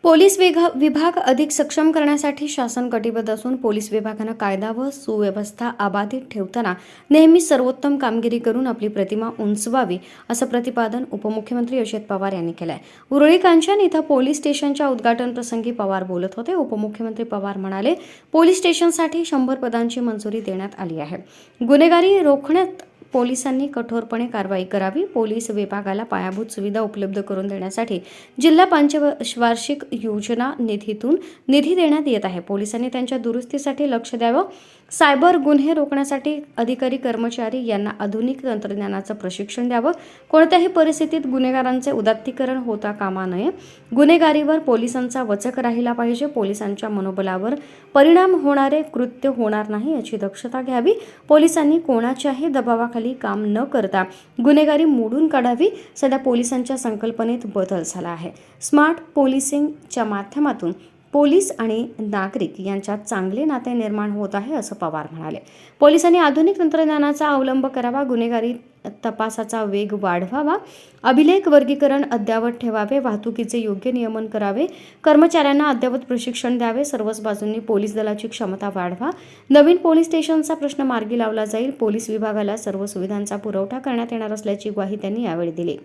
विभाग अधिक सक्षम करण्यासाठी शासन कटिबद्ध असून पोलीस विभागानं कायदा व सुव्यवस्था अबाधित ठेवताना नेहमी सर्वोत्तम कामगिरी करून आपली प्रतिमा उंचवावी असं प्रतिपादन उपमुख्यमंत्री अजित पवार यांनी केलं आहे. उरळी कांचन इथं पोलीस स्टेशनच्या उद्घाटन प्रसंगी पवार बोलत होते. उपमुख्यमंत्री पवार म्हणाले, पोलीस स्टेशनसाठी 100 पदांची मंजुरी देण्यात आली आहे. गुन्हेगारी रोखण्यात पोलिसांनी कठोरपणे कारवाई करावी. पोलीस विभागाला पायाभूत सुविधा उपलब्ध करून देण्यासाठी जिल्हा पंचवार्षिक योजना निधीतून निधी देण्यात येत आहे. पोलिसांनी त्यांच्या दुरुस्तीसाठी लक्ष द्यावं. सायबर गुन्हे रोखण्यासाठी अधिकारी कर्मचारी यांना आधुनिक तंत्रज्ञानाचं प्रशिक्षण द्यावं. कोणत्याही परिस्थितीत गुन्हेगारांचे उदात्तीकरण होता कामा नये. गुन्हेगारीवर पोलिसांचा वचक राहिला पाहिजे. पोलिसांच्या मनोबलावर परिणाम होणारे कृत्य होणार नाही याची दक्षता घ्यावी. पोलिसांनी कोणाच्याही दबावाखाली काम न करता गुन्हेगारी मोडून काढावी. सध्या पोलिसांच्या संकल्पनेत बदल झाला आहे. स्मार्ट पोलिसिंगच्या माध्यमातून पोलीस आणि नागरिक यांच्यात चांगले नाते निर्माण होत आहे असं पवार म्हणाले. पोलिसांनी आधुनिक तंत्रज्ञानाचा अवलंब करावा. गुन्हेगारी तपासाचा वेग वाढवावा. अभिलेख वर्गीकरण अद्ययावत ठेवावे. वाहतुकीचे योग्य नियमन करावे. कर्मचाऱ्यांना अद्ययावत प्रशिक्षण द्यावे. सर्वच बाजूंनी पोलीस दलाची क्षमता वाढवा. नवीन पोलीस स्टेशनचा प्रश्न मार्गी लावला जाईल. पोलीस विभागाला सर्व सुविधांचा पुरवठा करण्यात येणार असल्याची ग्वाही त्यांनी यावेळी दिली.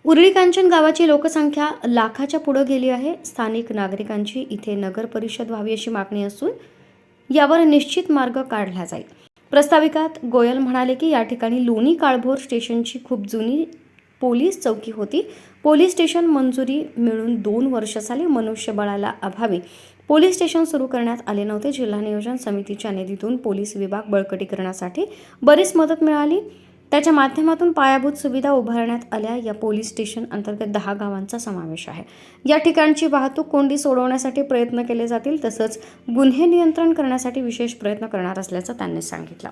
उरळी कांचन गावाची लोकसंख्या लाखाच्या पुढे गेली आहे. स्थानिक नागरिकांची इथे नगर परिषद व्हावी अशी मागणी असून यावर निश्चित मार्ग काढला जाईल. प्रस्ताविकात गोयल म्हणाले की या ठिकाणी लोणी काळभोर स्टेशनची खूप जुनी पोलीस चौकी होती. पोलीस स्टेशन मंजुरी मिळून 2 वर्ष झाली. मनुष्यबळाला अभावी पोलीस स्टेशन सुरू करण्यात आले नव्हते. जिल्हा नियोजन समितीच्या निधीतून पोलीस विभाग बळकटीकरणासाठी बरीच मदत मिळाली. त्याच्या माध्यमातून पायाभूत सुविधा उभारण्यात आल्या. या पोलीस स्टेशन अंतर्गत 10 गावांचा समावेश आहे. या ठिकाणची वाहतूक कोंडी सोडवण्यासाठी प्रयत्न केले जातील. तसंच गुन्हे नियंत्रण करण्यासाठी विशेष प्रयत्न करणार असल्याचं त्यांनी सांगितलं.